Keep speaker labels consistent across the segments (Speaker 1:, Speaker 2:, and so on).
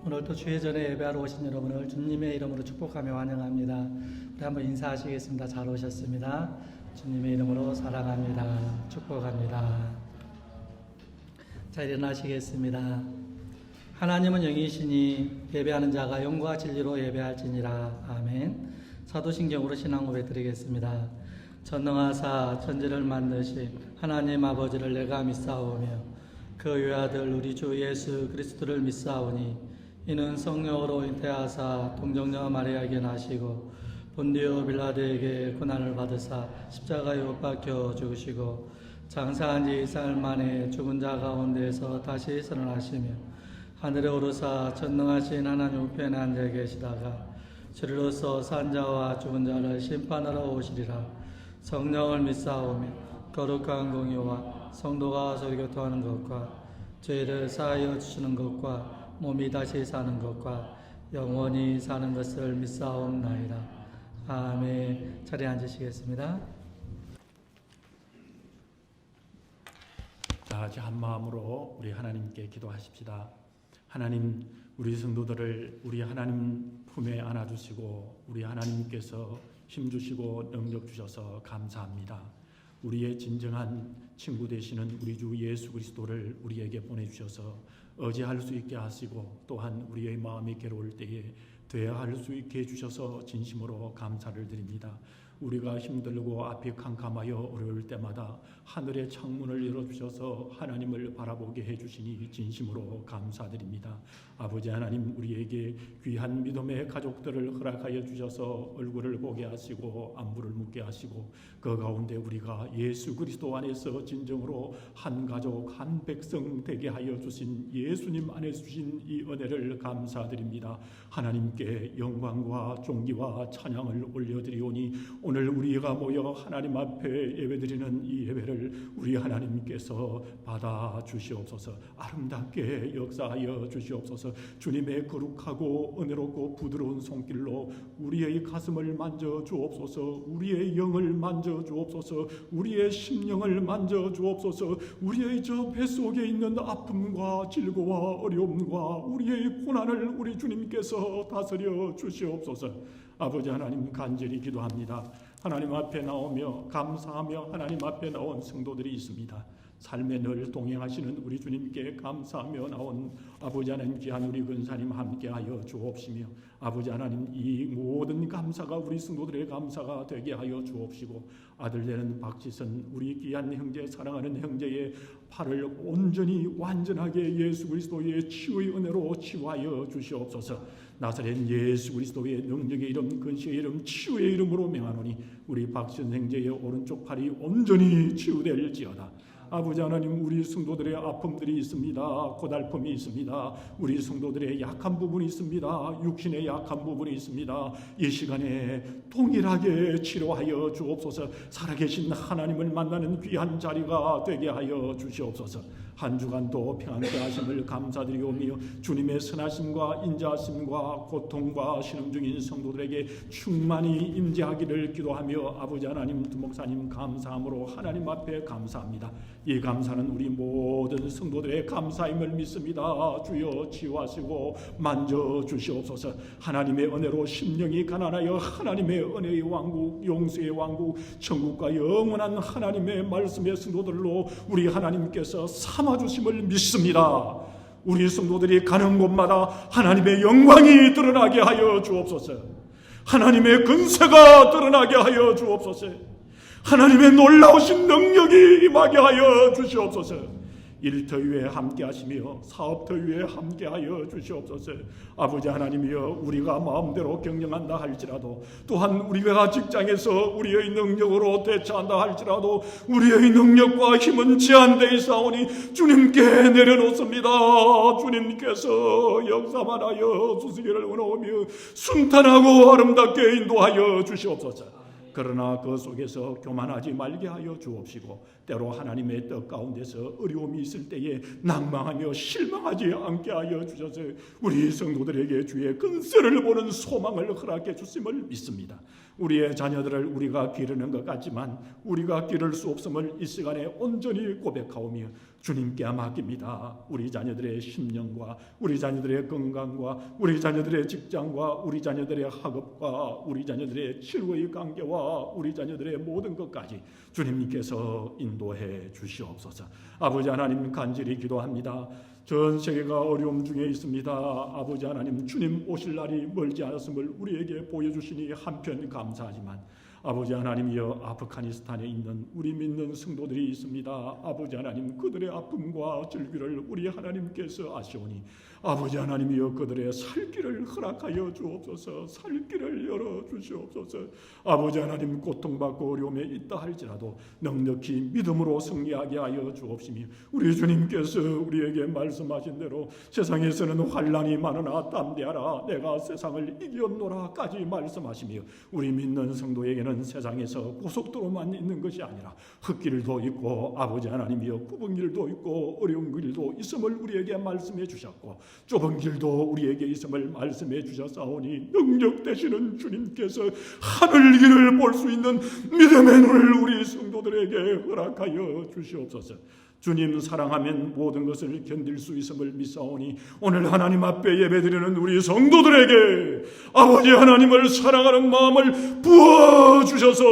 Speaker 1: 오늘도 주의 전에 예배하러 오신 여러분을 주님의 이름으로 축복하며 환영합니다. 우리 한번 인사하시겠습니다. 잘 오셨습니다. 주님의 이름으로 사랑합니다. 축복합니다. 자, 일어나시겠습니다. 하나님은 영이시니 예배하는 자가 영과 진리로 예배할지니라. 아멘. 사도신경으로 신앙 고백 드리겠습니다. 전능하사 천지를 만드신 하나님 아버지를 내가 믿사오며 그 외아들 우리 주 예수 그리스도를 믿사오니 이는 성령으로 잉태하사 동정녀 마리아에게 나시고 본디오 빌라도에게 고난을 받으사 십자가에 못 박혀 죽으시고 장사한 지 2살 만에 죽은 자 가운데서 다시 살아나시며 하늘에 오르사 전능하신 하나님 우편에 앉아 계시다가 주리로서 산 자와 죽은 자를 심판하러 오시리라. 성령을 믿사오며 거룩한 공의와 성도가 서로 교통하는 것과 죄를 사하여 주시는 것과 몸이 다시 사는 것과 영원히 사는 것을 믿사옵나이다. 아멘. 자리에 앉으시겠습니다.
Speaker 2: 자, 이제 한 마음으로 우리 하나님께 기도하십시다. 하나님, 우리 성도들을 우리 하나님 품에 안아주시고 우리 하나님께서 힘주시고 능력 주셔서 감사합니다. 우리의 진정한 친구 되시는 우리 주 예수 그리스도를 우리에게 보내주셔서 의지할 수 있게 하시고 또한 우리의 마음이 괴로울 때에 대화할 수 있게 해주셔서 진심으로 감사를 드립니다. 우리가 힘들고 앞이 캄캄하여 어려울 때마다 하늘의 창문을 열어주셔서 하나님을 바라보게 해주시니 진심으로 감사드립니다. 아버지 하나님, 우리에게 귀한 믿음의 가족들을 허락하여 주셔서 얼굴을 보게 하시고 안부를 묻게 하시고 그 가운데 우리가 예수 그리스도 안에서 진정으로 한 가족 한 백성 되게 하여 주신 예수님 안에 주신 이 은혜를 감사드립니다. 하나님께 영광과 존귀와 찬양을 올려드리오니 오늘 우리가 모여 하나님 앞에 예배드리는 이 예배를 우리 하나님께서 받아 주시옵소서. 아름답게 역사하여 주시옵소서. 주님의 거룩하고 은혜롭고 부드러운 손길로 우리의 가슴을 만져 주옵소서. 우리의 영을 만져 주옵소서. 우리의 심령을 만져 주옵소서. 우리의 저 뱃속에 있는 아픔과 질고와 어려움과 우리의 고난을 우리 주님께서 다스려 주시옵소서. 아버지 하나님, 간절히 기도합니다. 하나님 앞에 나오며 감사하며 하나님 앞에 나온 성도들이 있습니다. 삶에 늘 동행하시는 우리 주님께 감사하며 나온 아버지 하나님, 귀한 우리 근사님 함께하여 주옵시며 아버지 하나님, 이 모든 감사가 우리 성도들의 감사가 되게 하여 주옵시고 아들 되는 박지선 우리 귀한 형제, 사랑하는 형제의 팔을 온전히 완전하게 예수 그리스도의 치유의 은혜로 치유하여 주시옵소서. 나사렛 예수 그리스도의 능력의 이름, 근시의 이름, 치유의 이름으로 명하노니 우리 박지선 형제의 오른쪽 팔이 온전히 치유될지어다. 아버지 하나님, 우리 성도들의 아픔들이 있습니다. 고달픔이 있습니다. 우리 성도들의 약한 부분이 있습니다. 육신의 약한 부분이 있습니다. 이 시간에 동일하게 치료하여 주옵소서. 살아계신 하나님을 만나는 귀한 자리가 되게 하여 주시옵소서. 한 주간도 평안케 하심을 감사드리오며 주님의 선하심과 인자하심과 고통과 신음 중인 성도들에게 충만히 임재하기를 기도하며 아버지 하나님, 두목사님 감사함으로 하나님 앞에 감사합니다. 이 감사는 우리 모든 성도들의 감사임을 믿습니다. 주여 치유하시고 만져주시옵소서. 하나님의 은혜로 심령이 가난하여 하나님의 은혜의 왕국, 용서의 왕국, 천국과 영원한 하나님의 말씀의 성도들로 우리 하나님께서 삼아주심을 믿습니다. 우리 성도들이 가는 곳마다 하나님의 영광이 드러나게 하여 주옵소서. 하나님의 근세가 드러나게 하여 주옵소서. 하나님의 놀라우신 능력이 임하게 하여 주시옵소서. 일터 위에 함께 하시며 사업터 위에 함께 하여 주시옵소서. 아버지 하나님이여, 우리가 마음대로 경영한다 할지라도, 또한 우리가 직장에서 우리의 능력으로 대처한다 할지라도 우리의 능력과 힘은 제한되어 있사오니 주님께 내려놓습니다. 주님께서 역사만 하여 주시기를 원하오며 순탄하고 아름답게 인도하여 주시옵소서. 그러나 그 속에서 교만하지 말게 하여 주옵시고, 때로 하나님의 뜻 가운데서 어려움이 있을 때에 낭망하며 실망하지 않게 하여 주셔서 우리 성도들에게 주의 근세를 보는 소망을 허락해 주심을 믿습니다. 우리의 자녀들을 우리가 기르는 것 같지만 우리가 기를 수 없음을 이 시간에 온전히 고백하오며 주님께 맡깁니다. 우리 자녀들의 심령과 우리 자녀들의 건강과 우리 자녀들의 직장과 우리 자녀들의 학업과 우리 자녀들의 치료의 관계와 우리 자녀들의 모든 것까지 주님께서 인도해 주시옵소서. 아버지 하나님, 간절히 기도합니다. 전 세계가 어려움 중에 있습니다. 아버지 하나님, 주님 오실 날이 멀지 않았음을 우리에게 보여주시니 한편 감사하지만 아버지 하나님이여, 아프가니스탄에 있는 우리 믿는 성도들이 있습니다. 아버지 하나님, 그들의 아픔과 절규를 우리 하나님께서 아시오니 아버지 하나님이여, 그들의 살 길을 허락하여 주옵소서. 살 길을 열어 주시옵소서. 아버지 하나님, 고통받고 어려움에 있다 할지라도 넉넉히 믿음으로 승리하게 하여 주옵시며, 우리 주님께서 우리에게 말씀하신 대로 세상에서는 환난이 많으나 담대하라, 내가 세상을 이겼노라까지 말씀하시며, 우리 믿는 성도에게는 세상에서 고속도로만 있는 것이 아니라 흙길도 있고 아버지 하나님이여, 굽은 길도 있고 어려운 길도 있음을 우리에게 말씀해 주셨고 좁은 길도 우리에게 있음을 말씀해 주셨사오니 능력 되시는 주님께서 하늘 길을 볼 수 있는 믿음의 눈을 우리 성도들에게 허락하여 주시옵소서. 주님 사랑하면 모든 것을 견딜 수 있음을 믿사오니 오늘 하나님 앞에 예배드리는 우리 성도들에게 아버지 하나님을 사랑하는 마음을 부어주셔서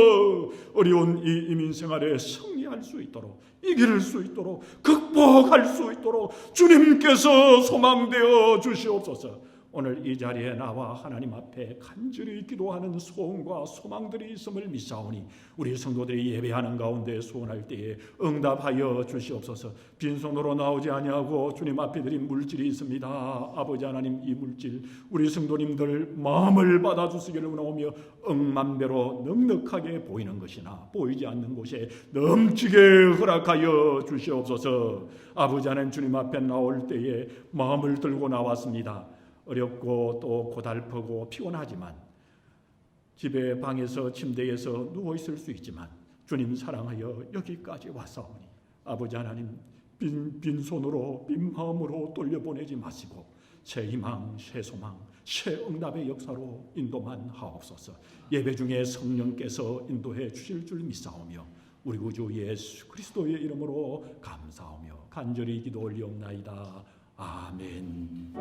Speaker 2: 어려운 이 이민생활에 승리할 수 있도록, 이길 수 있도록, 극복할 수 있도록 주님께서 소망되어 주시옵소서. 오늘 이 자리에 나와 하나님 앞에 간절히 기도하는 소원과 소망들이 있음을 믿사오니 우리 성도들이 예배하는 가운데 소원할 때에 응답하여 주시옵소서. 빈손으로 나오지 아니하고 주님 앞에 드린 물질이 있습니다. 아버지 하나님, 이 물질 우리 성도님들 마음을 받아주시기를 원하오며 억만배로 넉넉하게 보이는 것이나 보이지 않는 곳에 넘치게 허락하여 주시옵소서. 아버지 하나님, 주님 앞에 나올 때에 마음을 들고 나왔습니다. 어렵고 또 고달프고 피곤하지만 집에 방에서 침대에서 누워있을 수 있지만 주님 사랑하여 여기까지 왔사오니 아버지 하나님, 빈손으로 빈 마음으로 돌려보내지 마시고 새 희망, 새 소망, 새 응답의 역사로 인도만 하옵소서. 예배 중에 성령께서 인도해 주실 줄 믿사오며 우리 구주 예수 그리스도의 이름으로 감사하며 간절히 기도 올리옵나이다. 아멘.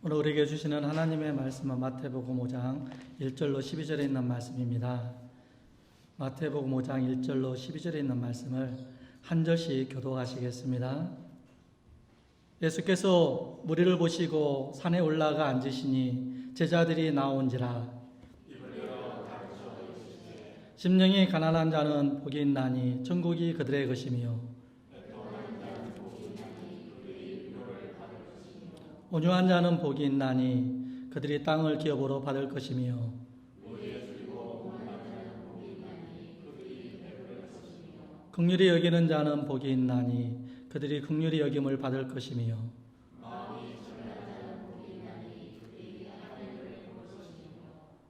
Speaker 1: 오늘 우리에게 주시는 하나님의 말씀은 마태복음 5장 1절로 12절에 있는 말씀입니다. 마태복음 5장 1절로 12절에 있는 말씀을 한 절씩 교독하시겠습니다. 예수께서 무리를 보시고 산에 올라가 앉으시니 제자들이 나온지라. 심령이 가난한 자는 복이 있나니 천국이 그들의 것이며 온유한 자는 복이 있나니 그들이 땅을 기업으로 받을 것이며 긍휼히 여기는 자는 복이 있나니 그들이 긍휼히 여김을 받을 것이며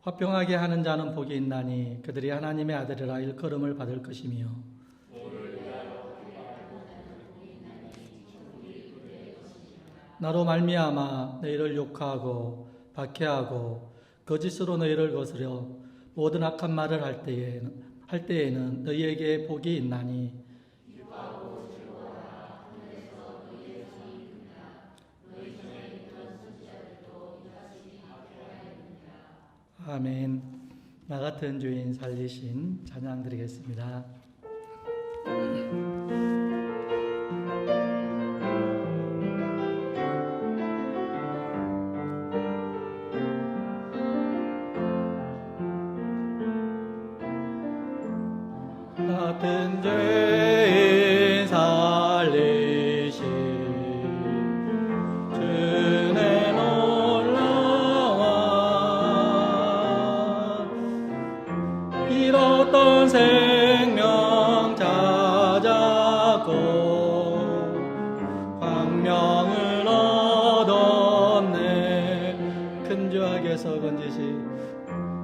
Speaker 1: 화평하게 하는 자는 복이 있나니 그들이 하나님의 아들이라 일컬음을 받을 것이며 나로 말미암아 너희를 욕하고 박해하고 거짓으로 너희를 거스려 모든 악한 말을 할 때에는 너희에게 복이 있나니 아멘. 나 같은 죄인 살리신 찬양 드리겠습니다. 같은 죄인 살리신 주의 놀라와 잃었던 생명 찾았고 광명을 얻었네. 큰 죄악에서 건지시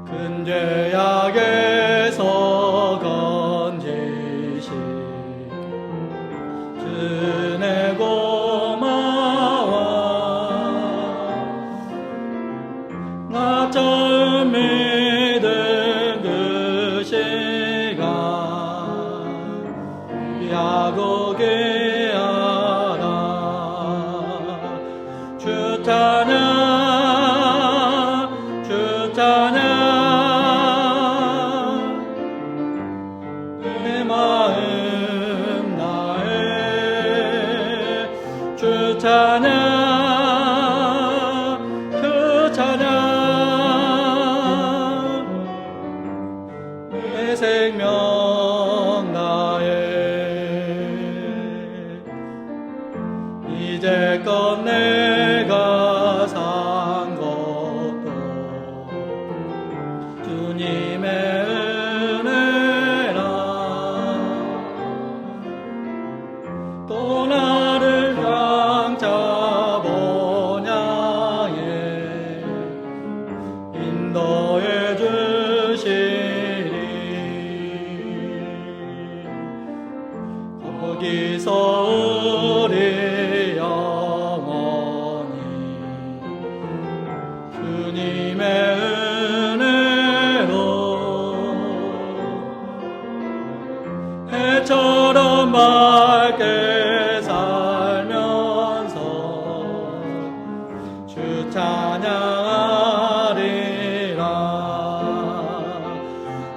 Speaker 1: 큰 죄악에서 건지시 주네 고마워. 나 처음 믿은 그 시간 야고게 하라. 주 찬양 주 찬양 내 마음 나의 주 찬양 주 찬양 내 생명 나의 이제껏 내가 산 것도 주님의 또 나를 향자 본향에 인도해 주시리. 거기서 우리 영원히 주님의 은혜로 해처럼 밝게 살면서 주 찬양하리라.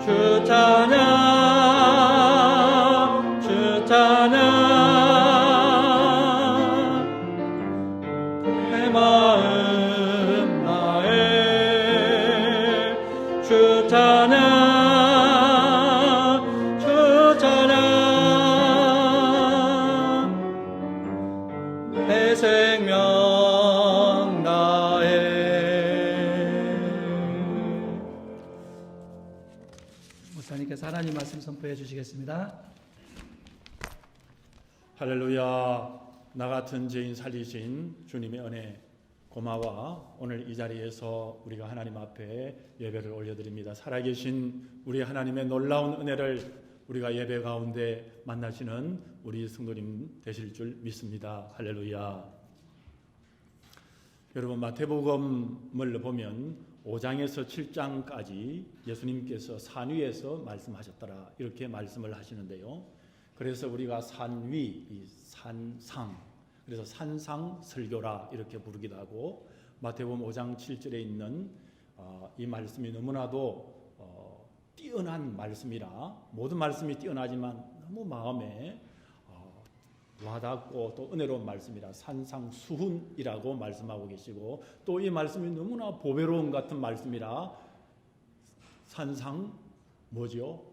Speaker 1: 주 찬양 주 찬양 내 마음 나의 주 찬양 주 찬양 내 생명 나의. 목사님께서 하나님 말씀 선포해 주시겠습니다.
Speaker 2: 할렐루야. 나 같은 죄인 살리신 주님의 은혜 고마워. 오늘 이 자리에서 우리가 하나님 앞에 예배를 올려드립니다. 살아계신 우리 하나님의 놀라운 은혜를 우리가 예배 가운데 만나시는 우리 성도님 되실 줄 믿습니다. 할렐루야. 여러분, 마태복음을 보면 5장에서 7장까지 예수님께서 산 위에서 말씀하셨더라 이렇게 말씀을 하시는데요. 그래서 우리가 산 위, 산상, 그래서 산상 설교라 이렇게 부르기도 하고, 마태복음 5장 7절에 있는 이 말씀이 너무나도 뛰어난 말씀이라, 모든 말씀이 뛰어나지만 너무 마음에 와닿고 또 은혜로운 말씀이라 산상수훈이라고 말씀하고 계시고, 또 이 말씀이 너무나 보배로운 같은 말씀이라 산상 뭐죠?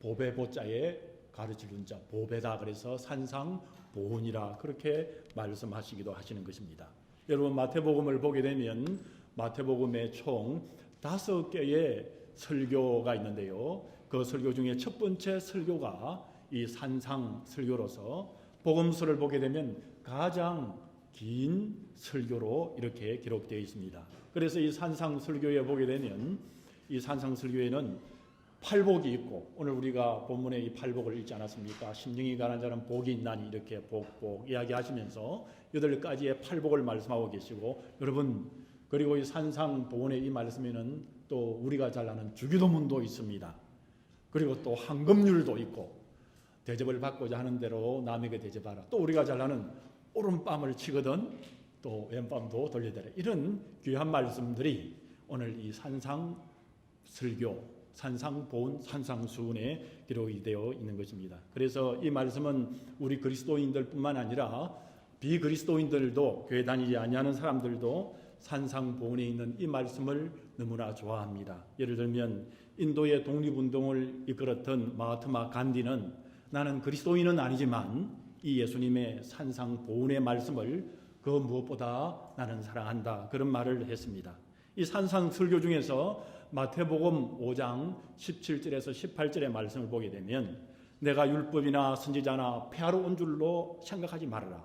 Speaker 2: 보배 보자에 가르치는 자 보배다. 그래서 산상보훈이라 그렇게 말씀하시기도 하시는 것입니다. 여러분, 마태복음을 보게 되면 마태복음에 총 5개의 설교가 있는데요. 그 설교 중에 첫 번째 설교가 이 산상 설교로서 복음서를 보게 되면 가장 긴 설교로 이렇게 기록되어 있습니다. 그래서 이 산상 설교에 보게 되면 이 산상 설교에는 팔복이 있고, 오늘 우리가 본문에 이 팔복을 읽지 않았습니까? 심령이 가난 자는 복이 있나니 이렇게 복 이야기하시면서 8가지의 팔복을 말씀하고 계시고, 여러분 그리고 이 산상 보온의 이 말씀에는 또 우리가 잘 아는 주기도문도 있습니다. 그리고 또 황금률도 있고, 대접을 받고자 하는 대로 남에게 대접하라. 또 우리가 잘 아는 오른밤을 치거든 또 왼밤도 돌려대라. 이런 귀한 말씀들이 오늘 이 산상 설교, 산상 보온, 산상 수훈에 기록이 되어 있는 것입니다. 그래서 이 말씀은 우리 그리스도인들뿐만 아니라 비그리스도인들도, 교회 다니지 아니하는 사람들도 산상 보온에 있는 이 말씀을 너무나 좋아합니다. 예를 들면 인도의 독립운동을 이끌었던 마하트마 간디는 나는 그리스도인은 아니지만 이 예수님의 산상 보온의 말씀을 그 무엇보다 나는 사랑한다, 그런 말을 했습니다. 이 산상 설교 중에서 마태복음 5장 17절에서 18절의 말씀을 보게 되면 내가 율법이나 선지자나 폐하러 온 줄로 생각하지 말아라.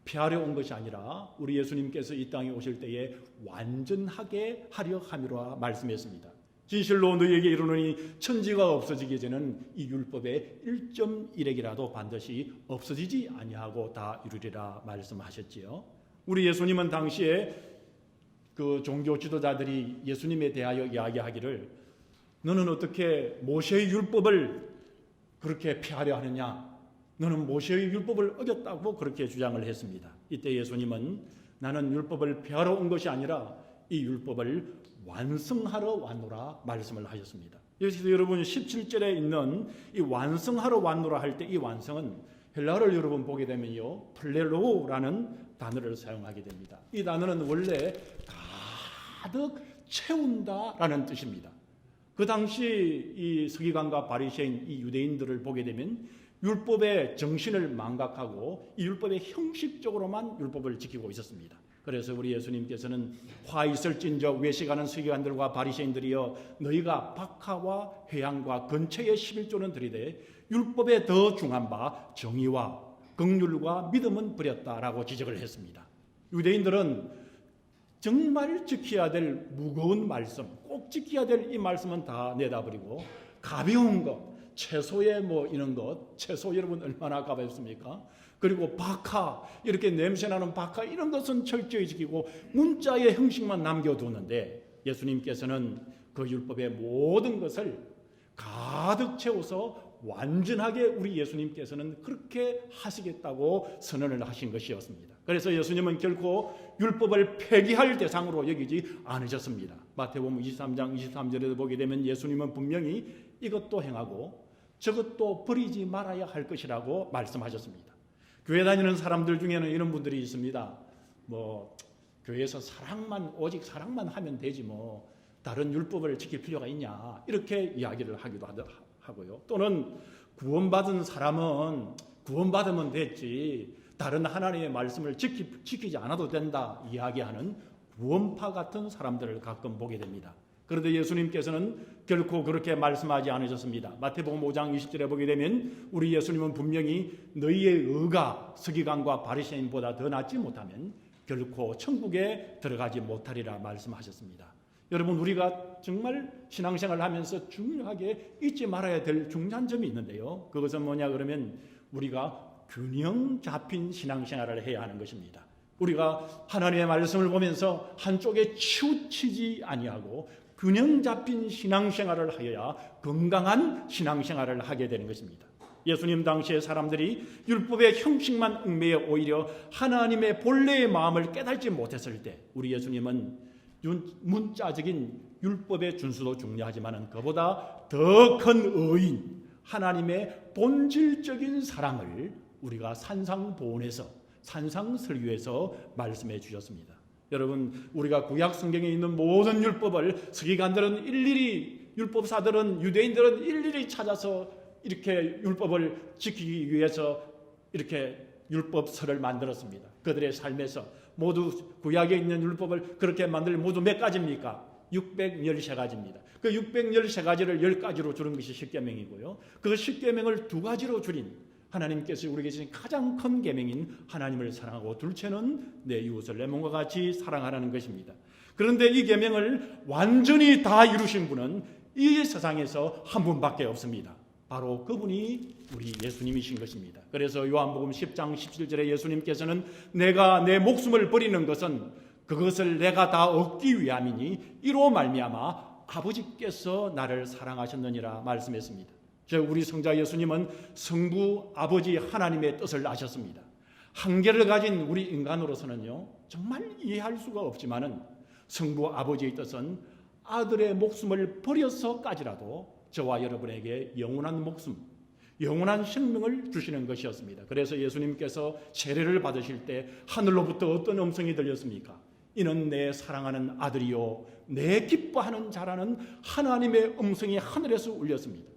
Speaker 2: 폐하려 온 것이 아니라 우리 예수님께서 이 땅에 오실 때에 완전하게 하려 함이라 말씀했습니다. 진실로 너희에게 이르노니 천지가 없어지기 전에는 이 율법의 1.1핵이라도 반드시 없어지지 아니하고 다 이루리라 말씀하셨지요. 우리 예수님은 당시에 그 종교 지도자들이 예수님에 대하여 이야기하기를 너는 어떻게 모세의 율법을 그렇게 폐하려 하느냐, 너는 모세의 율법을 어겼다고 그렇게 주장을 했습니다. 이때 예수님은 나는 율법을 폐하러 온 것이 아니라 이 율법을 완성하러 왔노라 말씀을 하셨습니다. 여기서 여러분 17절에 있는 이 완성하러 왔노라 할 때 이 완성은 헬라어를 여러분 보게 되면요, 플레로라는 단어를 사용하게 됩니다. 이 단어는 원래 가득 채운다라는 뜻입니다. 그 당시 이 서기관과 바리새인 이 유대인들을 보게 되면 율법의 정신을 망각하고 이 율법의 형식적으로만 율법을 지키고 있었습니다. 그래서 우리 예수님께서는 화 있을진저 외식하는 서기관들과 바리새인들이여 너희가 박하와 회양과 근처의 11조는 드리되 율법에 더 중한 바 정의와 긍휼과 믿음은 버렸다라고 지적을 했습니다. 유대인들은 정말 지켜야 될 무거운 말씀, 꼭 지켜야 될 이 말씀은 다 내다버리고 가벼운 것, 채소에 뭐 이런 것, 채소 여러분 얼마나 가볍습니까? 그리고 박하, 이렇게 냄새나는 박하 이런 것은 철저히 지키고 문자의 형식만 남겨두는데 예수님께서는 그 율법의 모든 것을 가득 채워서 완전하게 우리 예수님께서는 그렇게 하시겠다고 선언을 하신 것이었습니다. 그래서 예수님은 결코 율법을 폐기할 대상으로 여기지 않으셨습니다. 마태복음 23장 23절에도 보게 되면 예수님은 분명히 이것도 행하고 저것도 버리지 말아야 할 것이라고 말씀하셨습니다. 교회 다니는 사람들 중에는 이런 분들이 있습니다. 뭐 교회에서 오직 사랑만 하면 되지 뭐 다른 율법을 지킬 필요가 있냐, 이렇게 이야기를 하기도 하고요. 또는 구원받은 사람은 구원받으면 됐지 다른 하나님의 말씀을 지키지 않아도 된다 이야기하는 구원파 같은 사람들을 가끔 보게 됩니다. 그런데 예수님께서는 결코 그렇게 말씀하지 않으셨습니다. 마태복음 5장 20절에 보게 되면 우리 예수님은 분명히 너희의 의가 서기관과 바리새인보다 더 낫지 못하면 결코 천국에 들어가지 못하리라 말씀하셨습니다. 여러분, 우리가 정말 신앙생활을 하면서 중요하게 잊지 말아야 될 중요한 점이 있는데요. 그것은 뭐냐 그러면 우리가 균형 잡힌 신앙생활을 해야 하는 것입니다. 우리가 하나님의 말씀을 보면서 한쪽에 치우치지 아니하고 균형 잡힌 신앙생활을 하여야 건강한 신앙생활을 하게 되는 것입니다. 예수님 당시의 사람들이 율법의 형식만 얽매여 오히려 하나님의 본래의 마음을 깨닫지 못했을 때 우리 예수님은 문자적인 율법의 준수도 중요하지만 그보다 더 큰 의인 하나님의 본질적인 사랑을 우리가 산상보온에서 산상설교에서 말씀해 주셨습니다. 여러분, 우리가 구약 성경에 있는 모든 율법을 서기관들은 일일이, 율법사들은, 유대인들은 일일이 찾아서 이렇게 율법을 지키기 위해서 이렇게 율법서를 만들었습니다. 그들의 삶에서 모두 구약에 있는 율법을 그렇게 만들 모두 몇 가지입니까? 613가지입니다. 그 613가지를 10가지로 줄인 것이 십계명이고요. 그 십계명을 2가지로 줄인 하나님께서 우리에게 주신 가장 큰 계명인 하나님을 사랑하고 둘째는 내 이웃을 내 몸과 같이 사랑하라는 것입니다. 그런데 이 계명을 완전히 다 이루신 분은 이 세상에서 한 분밖에 없습니다. 바로 그분이 우리 예수님이신 것입니다. 그래서 요한복음 10장 17절에 예수님께서는 내가 내 목숨을 버리는 것은 그것을 내가 다 얻기 위함이니 이로 말미암아 아버지께서 나를 사랑하셨느니라 말씀했습니다. 우리 성자 예수님은 성부 아버지 하나님의 뜻을 아셨습니다. 한계를 가진 우리 인간으로서는요 정말 이해할 수가 없지만은 성부 아버지의 뜻은 아들의 목숨을 버려서까지라도 저와 여러분에게 영원한 목숨, 영원한 생명을 주시는 것이었습니다. 그래서 예수님께서 세례를 받으실 때 하늘로부터 어떤 음성이 들렸습니까? 이는 내 사랑하는 아들이요 내 기뻐하는 자라는 하나님의 음성이 하늘에서 울렸습니다.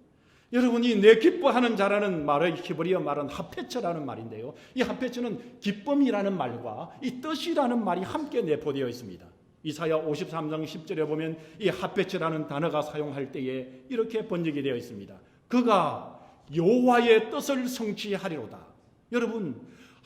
Speaker 2: 여러분이 내 기뻐하는 자라는 말의 히브리어 말은 하페처라는 말인데요. 이 하페처는 기쁨이라는 말과 이 뜻이라는 말이 함께 내포되어 있습니다. 이사야 53장 10절에 보면 이 하페처라는 단어가 사용할 때에 이렇게 번역이 되어 있습니다. 그가 여호와의 뜻을 성취하리로다. 여러분,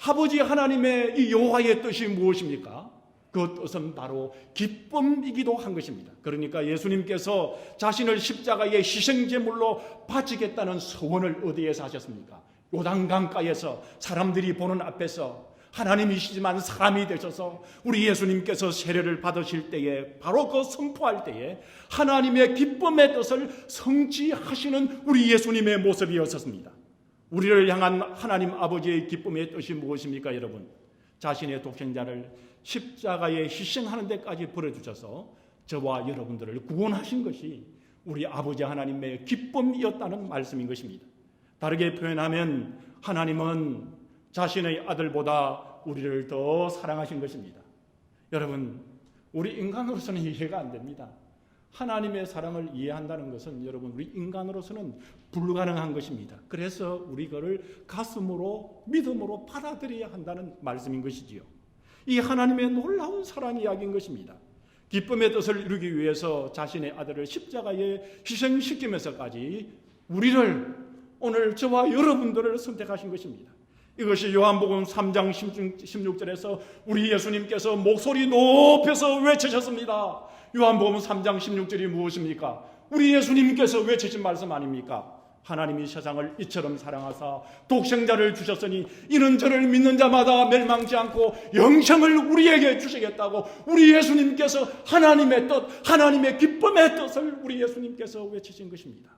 Speaker 2: 아버지 하나님의 이 여호와의 뜻이 무엇입니까? 그 뜻은 바로 기쁨이기도 한 것입니다. 그러니까 예수님께서 자신을 십자가의 희생제물로 바치겠다는 서원을 어디에서 하셨습니까? 요단강가에서 사람들이 보는 앞에서 하나님이시지만 사람이 되셔서 우리 예수님께서 세례를 받으실 때에 바로 그 선포할 때에 하나님의 기쁨의 뜻을 성취하시는 우리 예수님의 모습이었습니다. 우리를 향한 하나님 아버지의 기쁨의 뜻이 무엇입니까, 여러분? 자신의 독생자를 십자가에 희생하는 데까지 버려주셔서 저와 여러분들을 구원하신 것이 우리 아버지 하나님의 기쁨이었다는 말씀인 것입니다. 다르게 표현하면 하나님은 자신의 아들보다 우리를 더 사랑하신 것입니다. 여러분, 우리 인간으로서는 이해가 안 됩니다. 하나님의 사랑을 이해한다는 것은 여러분 우리 인간으로서는 불가능한 것입니다. 그래서 우리 그를 가슴으로 믿음으로 받아들여야 한다는 말씀인 것이지요. 이 하나님의 놀라운 사랑 이야기인 것입니다. 기쁨의 뜻을 이루기 위해서 자신의 아들을 십자가에 희생시키면서까지 우리를 오늘 저와 여러분들을 선택하신 것입니다. 이것이 요한복음 3장 16절에서 우리 예수님께서 목소리 높여서 외치셨습니다. 요한복음 3장 16절이 무엇입니까? 우리 예수님께서 외치신 말씀 아닙니까? 하나님이 세상을 이처럼 사랑하사 독생자를 주셨으니 이는 저를 믿는 자마다 멸망치 않고 영생을 우리에게 주시겠다고 우리 예수님께서 하나님의 뜻, 하나님의 기쁨의 뜻을 우리 예수님께서 외치신 것입니다.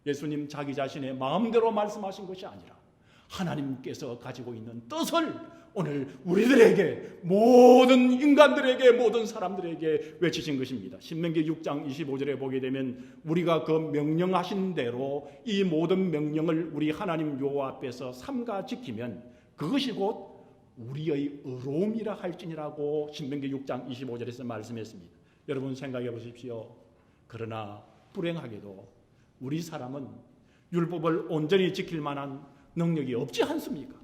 Speaker 2: 예수님 자기 자신의 마음대로 말씀하신 것이 아니라 하나님께서 가지고 있는 뜻을 오늘 우리들에게, 모든 인간들에게, 모든 사람들에게 외치신 것입니다. 신명기 6장 25절에 보게 되면 우리가 그 명령하신 대로 이 모든 명령을 우리 하나님 여호와 앞에서 삼가 지키면 그것이 곧 우리의 의로움이라 할지니라고 신명기 6장 25절에서 말씀했습니다. 여러분 생각해 보십시오. 그러나 불행하게도 우리 사람은 율법을 온전히 지킬 만한 능력이 없지 않습니까?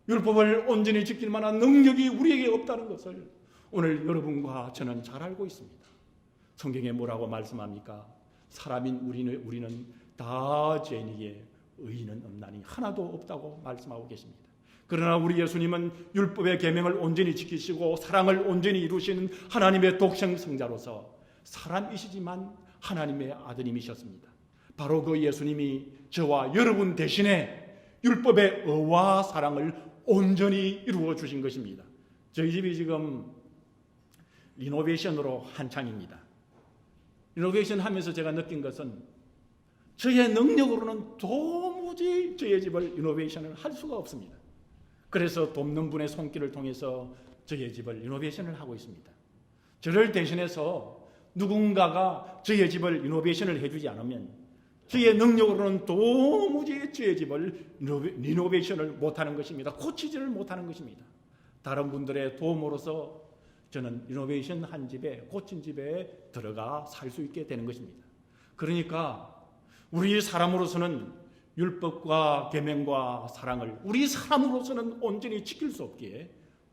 Speaker 2: 율법을 온전히 지킬 만한 능력이 우리에게 없다는 것을 오늘 여러분과 저는 잘 알고 있습니다. 성경에 뭐라고 말씀합니까? 사람인 우리는 다 죄인이기에 의인은 없나니 하나도 없다고 말씀하고 계십니다. 그러나 우리 예수님은 율법의 계명을 온전히 지키시고 사랑을 온전히 이루시는 하나님의 독생성자로서 사람이시지만 하나님의 아드님이셨습니다. 바로 그 예수님이 저와 여러분 대신에 율법의 의와 사랑을 온전히 이루어 주신 것입니다. 저희 집이 지금 리노베이션으로 한창입니다. 리노베이션 하면서 제가 느낀 것은 저의 능력으로는 도무지 저의 집을 리노베이션을 할 수가 없습니다. 그래서 돕는 분의 손길을 통해서 저의 집을 리노베이션을 하고 있습니다. 저를 대신해서 누군가가 저의 집을 리노베이션을 해주지 않으면 저의 능력으로는 도무지 저의 집을 리노베이션을 못하는 것입니다. 고치지를 못하는 것입니다. 다른 분들의 도움으로서 저는 리노베이션 한 집에, 고친 집에 들어가 살 수 있게 되는 것입니다. 그러니까 우리 사람으로서는 율법과 계명과 사랑을 우리 사람으로서는 온전히 지킬 수 없기에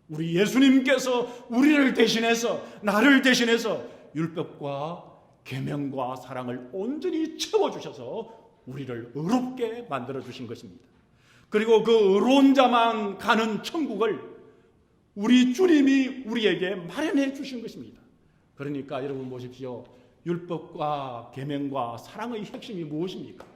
Speaker 2: 우리 예수님께서 우리를 대신해서, 나를 대신해서 율법과 계명과 사랑을 온전히 채워주셔서 우리를 의롭게 만들어주신 것입니다. 그리고 그 의로운 자만 가는 천국을 우리 주님이 우리에게 마련해 주신 것입니다. 그러니까 여러분 보십시오. 율법과 계명과 사랑의 핵심이 무엇입니까?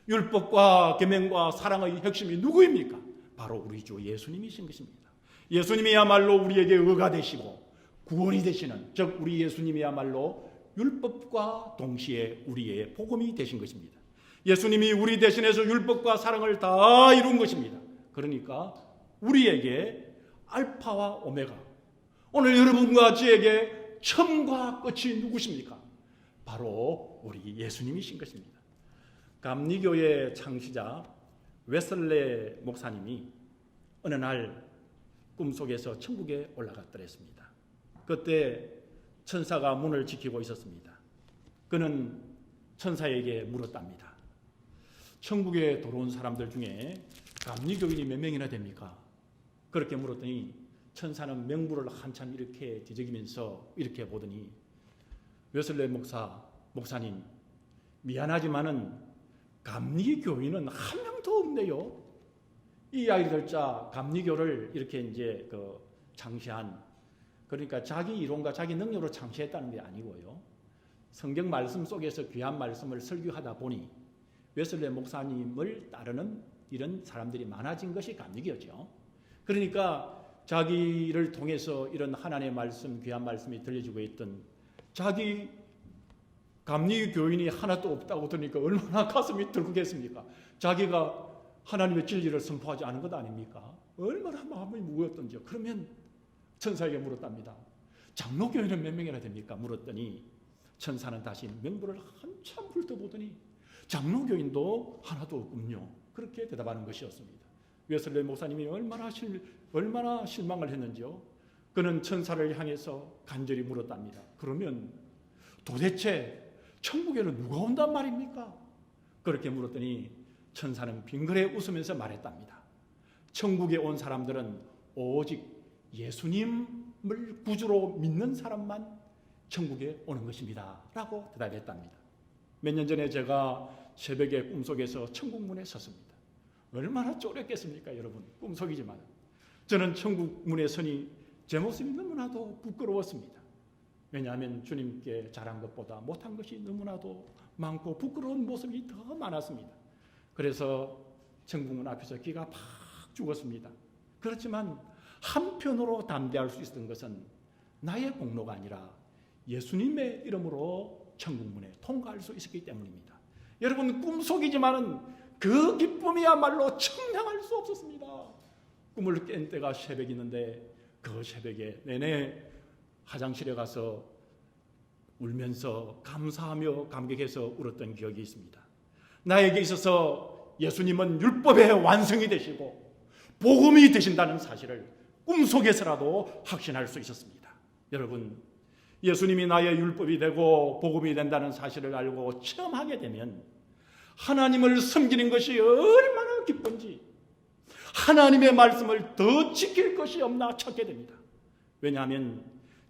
Speaker 2: 율법과 계명과 사랑의 핵심이 누구입니까? 바로 우리 주 예수님이신 것입니다. 예수님이야말로 우리에게 의가 되시고 구원이 되시는, 즉 우리 예수님이야말로 율법과 동시에 우리의 복음이 되신 것입니다. 예수님이 우리 대신해서 율법과 사랑을 다 이룬 것입니다. 그러니까 우리에게 알파와 오메가, 오늘 여러분과 저에게 처음과 끝이 누구십니까? 바로 우리 예수님이신 것입니다. 감리교의 창시자 웨슬레 목사님이 어느 날 꿈속에서 천국에 올라갔더랬습니다. 그때 천사가 문을 지키고 있었습니다. 그는 천사에게 물었답니다. 천국에 들어온 사람들 중에 감리교인이 몇 명이나 됩니까? 그렇게 물었더니 천사는 명부를 한참 이렇게 뒤적이면서 이렇게 보더니 웨슬레 목사님 미안하지만은 감리교인은 한 명도 없네요. 이 이야기를 듣자 감리교를 이렇게 이제 창시한, 그러니까 자기 이론과 자기 능력으로 창시했다는 게 아니고요. 성경 말씀 속에서 귀한 말씀을 설교하다 보니 웨슬레 목사님을 따르는 이런 사람들이 많아진 것이 감리교죠. 그러니까 자기를 통해서 이런 하나님의 말씀, 귀한 말씀이 들려지고 있던 자기 감리교인이 하나도 없다고 들으니까 얼마나 가슴이 들썩했습니까? 자기가 하나님의 진리를 선포하지 않은 것 아닙니까? 얼마나 마음이 무거웠던지요. 그러면 천사에게 물었답니다. 장로교인은 몇 명이나 됩니까? 물었더니 천사는 다시 명부를 한참 훑어보더니 장로교인도 하나도 없군요. 그렇게 대답하는 것이었습니다. 웨슬레 목사님이 얼마나 실망을 했는지요. 그는 천사를 향해서 간절히 물었답니다. 그러면 도대체 천국에는 누가 온단 말입니까? 그렇게 물었더니 천사는 빙그레 웃으면서 말했답니다. 천국에 온 사람들은 오직 예수님을 구주로 믿는 사람만 천국에 오는 것입니다. 라고 대답했답니다. 몇 년 전에 제가 새벽에 꿈속에서 천국문에 섰습니다. 얼마나 쫄았겠습니까, 여러분? 꿈속이지만 저는 천국문에 서니 제 모습이 너무나도 부끄러웠습니다. 왜냐하면 주님께 잘한 것보다 못한 것이 너무나도 많고 부끄러운 모습이 더 많았습니다. 그래서 천국문 앞에서 기가 팍 죽었습니다. 그렇지만 한편으로 담대할 수 있었던 것은 나의 공로가 아니라 예수님의 이름으로 천국문에 통과할 수 있었기 때문입니다. 여러분, 꿈속이지만은 그 기쁨이야말로 청량할 수 없었습니다. 꿈을 깬 때가 새벽이 있는데 그 새벽에 내내 화장실에 가서 울면서 감사하며 감격해서 울었던 기억이 있습니다. 나에게 있어서 예수님은 율법의 완성이 되시고 복음이 되신다는 사실을 꿈속에서라도 확신할 수 있었습니다. 여러분, 예수님이 나의 율법이 되고 복음이 된다는 사실을 알고 체험하게 되면 하나님을 섬기는 것이 얼마나 기쁜지, 하나님의 말씀을 더 지킬 것이 없나 찾게 됩니다. 왜냐하면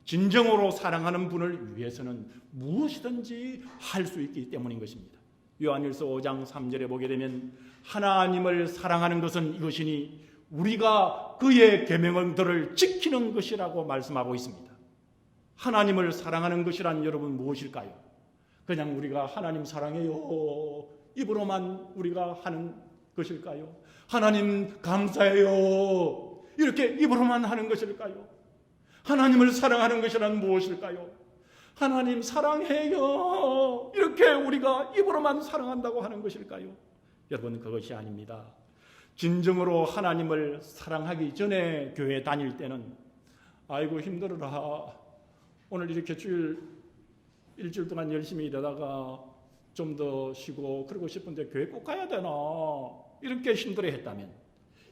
Speaker 2: 진정으로 사랑하는 분을 위해서는 무엇이든지 할 수 있기 때문인 것입니다. 요한일서 5장 3절에 보게 되면 하나님을 사랑하는 것은 이것이니 우리가 그의 계명들을 지키는 것이라고 말씀하고 있습니다. 하나님을 사랑하는 것이란 여러분 무엇일까요? 그냥 우리가 하나님 사랑해요 입으로만 우리가 하는 것일까요? 하나님 감사해요 이렇게 입으로만 하는 것일까요? 하나님을 사랑하는 것이란 무엇일까요? 하나님 사랑해요 이렇게 우리가 입으로만 사랑한다고 하는 것일까요? 여러분, 그것이 아닙니다. 진정으로 하나님을 사랑하기 전에 교회 다닐 때는 아이고 힘들어라, 오늘 이렇게 일주일 동안 열심히 일하다가 좀 더 쉬고 그러고 싶은데 교회 꼭 가야 되나, 이렇게 힘들어했다면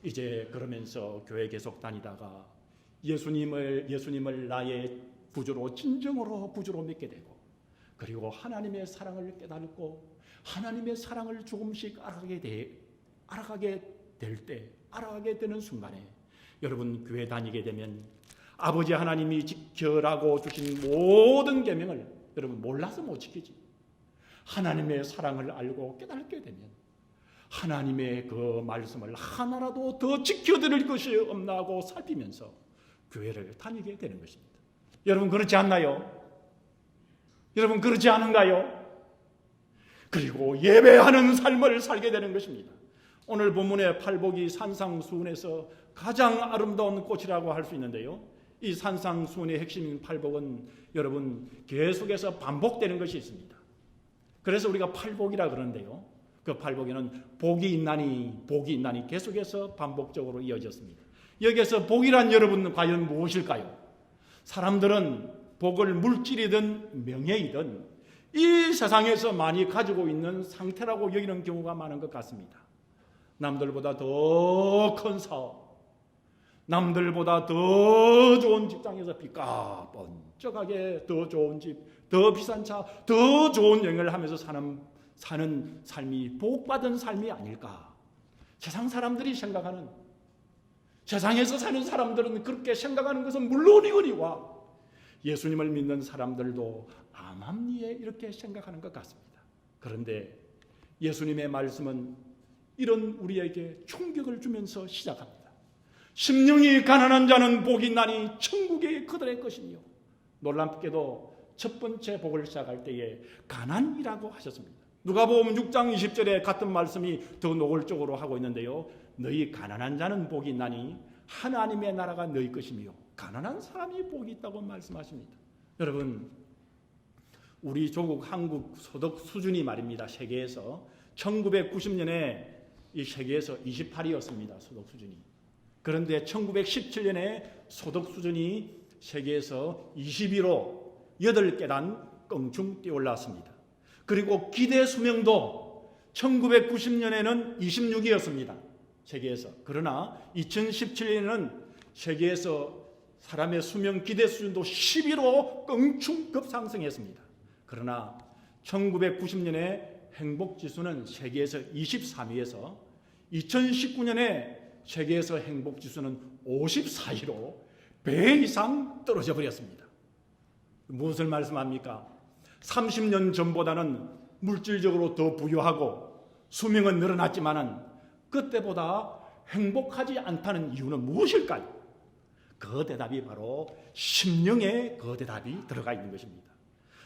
Speaker 2: 이제 그러면서 교회 계속 다니다가 예수님을 나의 구주로 진정으로 구주로 믿게 되고 그리고 하나님의 사랑을 깨닫고 하나님의 사랑을 조금씩 알아가게 되는 순간에 여러분, 교회 다니게 되면 아버지 하나님이 지켜라고 주신 모든 계명을 여러분 몰라서 못 지키지. 하나님의 사랑을 알고 깨닫게 되면 하나님의 그 말씀을 하나라도 더 지켜드릴 것이 없나 하고 살피면서 교회를 다니게 되는 것입니다. 여러분 그렇지 않나요? 여러분 그렇지 않은가요? 그리고 예배하는 삶을 살게 되는 것입니다. 오늘 본문의 팔복이 산상수훈에서 가장 아름다운 꽃이라고 할 수 있는데요, 이 산상수훈의 핵심인 팔복은 여러분 계속해서 반복되는 것이 있습니다. 그래서 우리가 팔복이라 그러는데요, 그 팔복에는 복이 있나니 계속해서 반복적으로 이어졌습니다. 여기에서 복이란 여러분 과연 무엇일까요? 사람들은 복을 물질이든 명예이든 이 세상에서 많이 가지고 있는 상태라고 여기는 경우가 많은 것 같습니다. 남들보다 더 큰 사업, 남들보다 더 좋은 직장에서 삐까뻔쩍하게 더 좋은 집, 더 비싼 차, 더 좋은 여행을 하면서 사는 삶이 복받은 삶이 아닐까. 세상 사람들이 생각하는, 세상에서 사는 사람들은 그렇게 생각하는 것은 물론이거니와 예수님을 믿는 사람들도 암암리에 이렇게 생각하는 것 같습니다. 그런데 예수님의 말씀은 이런 우리에게 충격을 주면서 시작합니다. 심령이 가난한 자는 복이 있나니 천국이 그들의 것이며, 놀랍게도 첫 번째 복을 시작할 때에 가난이라고 하셨습니다. 누가복음 6장 20절에 같은 말씀이 더 노골적으로 하고 있는데요, 너희 가난한 자는 복이 있나니 하나님의 나라가 너희 것이며, 가난한 사람이 복이 있다고 말씀하십니다. 여러분, 우리 조국 한국 소득 수준이 말입니다. 세계에서 1990년에 이 세계에서 28위였습니다. 소득 수준이. 그런데 1917년에 소득 수준이 세계에서 20위로 8계단 껑충 뛰어올랐습니다. 그리고 기대 수명도 1990년에는 26위였습니다. 세계에서. 그러나 2017년에는 세계에서 사람의 수명 기대 수준도 10위로 껑충 급상승했습니다. 그러나 1990년에 행복지수는 세계에서 23위에서 2019년에 세계에서 행복지수는 54위로 배 이상 떨어져 버렸습니다. 무엇을 말씀합니까? 30년 전보다는 물질적으로 더 부유하고 수명은 늘어났지만은 그때보다 행복하지 않다는 이유는 무엇일까요? 그 대답이 바로 심령에 그 대답이 들어가 있는 것입니다.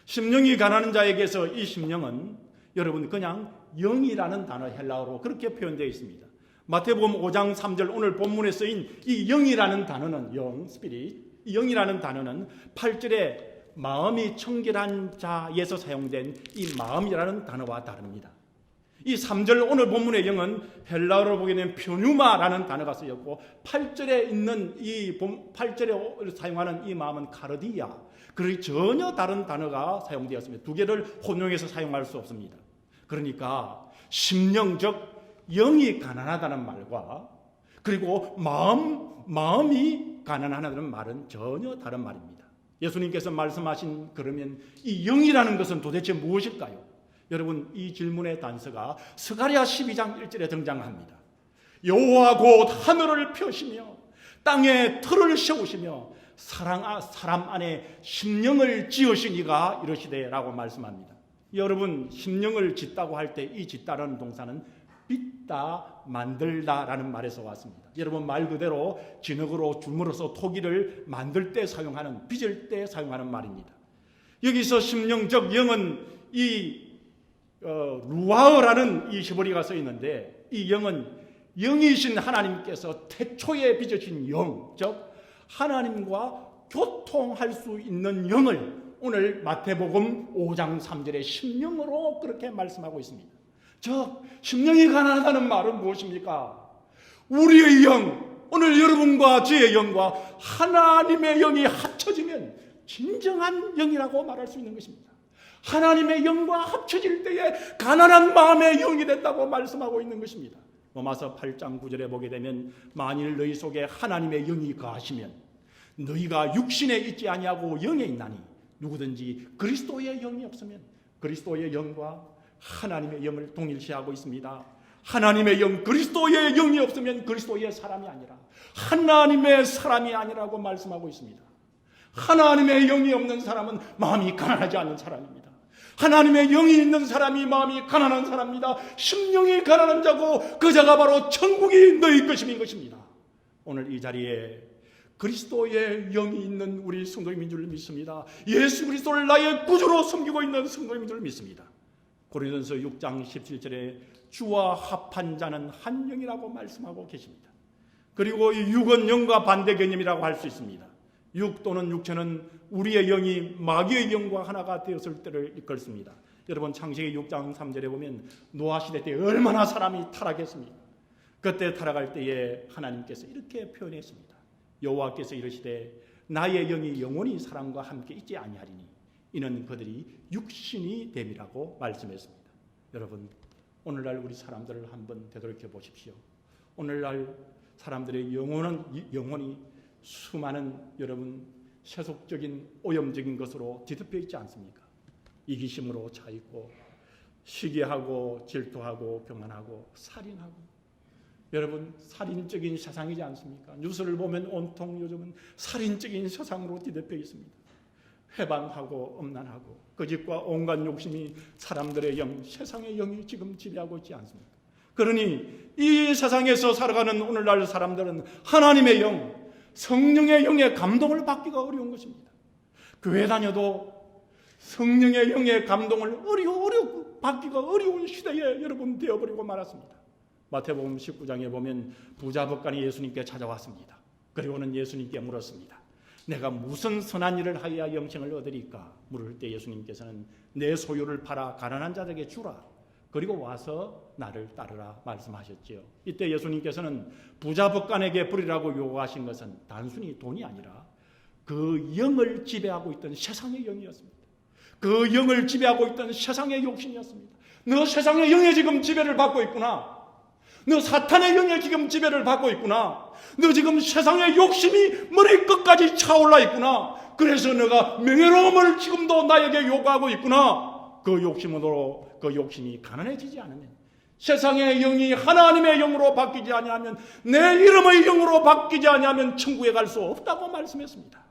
Speaker 2: 심령이 가난한 자에게서 이 심령은 여러분 그냥 영이라는 단어, 헬라어로 그렇게 표현되어 있습니다. 마태복음 5장 3절 오늘 본문에 쓰인 이 영이라는 단어는 스피릿, 이 영이라는 단어는 8절에 마음이 청결한 자에서 사용된 이 마음이라는 단어와 다릅니다. 이 3절 오늘 본문의 영은 헬라어로 보게 되면 표뉴마라는 단어가 쓰였고 8절에 있는 이 8절에 사용하는 이 마음은 카르디아, 그리고 전혀 다른 단어가 사용되었습니다. 두 개를 혼용해서 사용할 수 없습니다. 그러니까 심령 즉 영이 가난하다는 말과 그리고 마음이 가난하다는 말은 전혀 다른 말입니다. 예수님께서 말씀하신 그러면 이 영이라는 것은 도대체 무엇일까요? 여러분 이 질문의 단서가 스가랴 12장 1절에 등장합니다. 여호와 곧 하늘을 펴시며 땅에 틀을 세우시며 사람 안에 심령을 지으시니가 이러시되라고 말씀합니다. 여러분 심령을 짓다고 할 때 이 짓다라는 동사는 빚다, 만들다라는 말에서 왔습니다. 여러분 말 그대로 진흙으로 주물어서 토기를 만들 때 사용하는, 빚을 때 사용하는 말입니다. 여기서 심령적 영은 이 루아어라는 이 히브리어가 써 있는데 이 영은 영이신 하나님께서 태초에 빚으신 영, 즉 하나님과 교통할 수 있는 영을 오늘 마태복음 5장 3절의 심령으로 그렇게 말씀하고 있습니다. 즉 심령이 가난하다는 말은 무엇입니까? 우리의 영, 오늘 여러분과 저의 영과 하나님의 영이 합쳐지면 진정한 영이라고 말할 수 있는 것입니다. 하나님의 영과 합쳐질 때에 가난한 마음의 영이 됐다고 말씀하고 있는 것입니다. 로마서 8장 9절에 보게 되면 만일 너희 속에 하나님의 영이 거하시면 너희가 육신에 있지 아니하고 영에 있나니 누구든지 그리스도의 영이 없으면, 그리스도의 영과 하나님의 영을 동일시하고 있습니다. 하나님의 영, 그리스도의 영이 없으면 그리스도의 사람이 아니라 하나님의 사람이 아니라고 말씀하고 있습니다. 하나님의 영이 없는 사람은 마음이 가난하지 않는 사람입니다. 하나님의 영이 있는 사람이 마음이 가난한 사람입니다. 심령이 가난한 자고 그 자가 바로 천국이 너희 것임인 것입니다. 오늘 이 자리에 그리스도의 영이 있는 우리 성도님인 줄 믿습니다. 예수 그리스도를 나의 구주로 섬기고 있는 성도님인 줄 믿습니다. 고린도전서 6장 17절에 주와 합한 자는 한 영이라고 말씀하고 계십니다. 그리고 이 육은 영과 반대 개념이라고 할 수 있습니다. 육 또는 육체는 우리의 영이 마귀의 영과 하나가 되었을 때를 일컫습니다. 여러분 창세기 6장 3절에 보면 노아 시대 때 얼마나 사람이 타락했습니까? 그때 타락할 때에 하나님께서 이렇게 표현했습니다. 여호와께서 이르시되 나의 영이 영원히 사람과 함께 있지 아니하리니 이는 그들이 육신이 됨이라고 말씀했습니다. 여러분 오늘날 우리 사람들을 한번 되돌이켜 보십시오. 오늘날 사람들의 영혼이 수많은 여러분 세속적인 오염적인 것으로 뒤덮여 있지 않습니까? 이기심으로 차 있고 시기하고 질투하고 교만하고 살인하고 여러분 살인적인 세상이지 않습니까? 뉴스를 보면 온통 요즘은 살인적인 세상으로 뒤덮여 있습니다. 회방하고 음란하고 거짓과 온갖 욕심이 사람들의 영, 세상의 영이 지금 지배하고 있지 않습니까? 그러니 이 세상에서 살아가는 오늘날 사람들은 하나님의 영, 성령의 영의 감동을 받기가 어려운 것입니다. 교회 다녀도 성령의 영의 감동을 받기가 어려운 시대에 여러분 되어버리고 말았습니다. 마태복음 19장에 보면 부자 법관이 예수님께 찾아왔습니다. 그리고는 예수님께 물었습니다. 내가 무슨 선한 일을 하여야 영생을 얻으리까? 물을 때 예수님께서는 내 소유를 팔아 가난한 자에게 주라. 그리고 와서 나를 따르라 말씀하셨지요. 이때 예수님께서는 부자 법관에게 버리라고 요구하신 것은 단순히 돈이 아니라 그 영을 지배하고 있던 세상의 영이었습니다. 그 영을 지배하고 있던 세상의 욕심이었습니다. 너 세상의 영에 지금 지배를 받고 있구나. 너 사탄의 영에 지금 지배를 받고 있구나. 너 지금 세상의 욕심이 머리끝까지 차올라 있구나. 그래서 너가 명예로움을 지금도 나에게 요구하고 있구나. 그 욕심이 가난해지지 않으면, 세상의 영이 하나님의 영으로 바뀌지 아니하면, 내 이름의 영으로 바뀌지 아니하면 천국에 갈 수 없다고 말씀했습니다.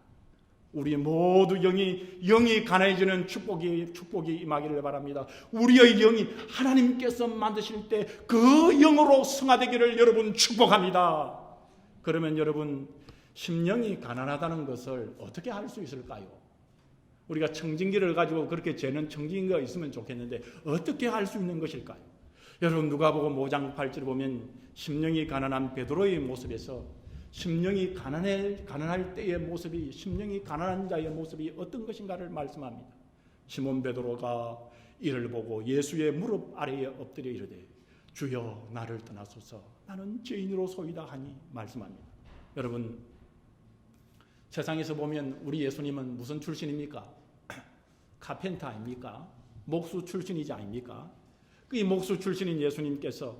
Speaker 2: 우리 모두 영이 가난해지는 축복이 임하기를 바랍니다. 우리의 영이 하나님께서 만드실 때 그 영으로 승화되기를 여러분 축복합니다. 그러면 여러분 심령이 가난하다는 것을 어떻게 할 수 있을까요? 우리가 청진기를 가지고 그렇게 재는 청진기가 있으면 좋겠는데 어떻게 할 수 있는 것일까요? 여러분 누가복음 5장 8절을 보면 심령이 가난한 베드로의 모습에서 심령이 가난할 때의 모습이, 심령이 가난한 자의 모습이 어떤 것인가를 말씀합니다. 시몬 베드로가 이를 보고 예수의 무릎 아래에 엎드려 이르되 주여 나를 떠나소서 나는 죄인으로소이다 하니 말씀합니다. 여러분 세상에서 보면 우리 예수님은 무슨 출신입니까? 카펜터 아닙니까? 목수 출신이지 아닙니까? 이 목수 출신인 예수님께서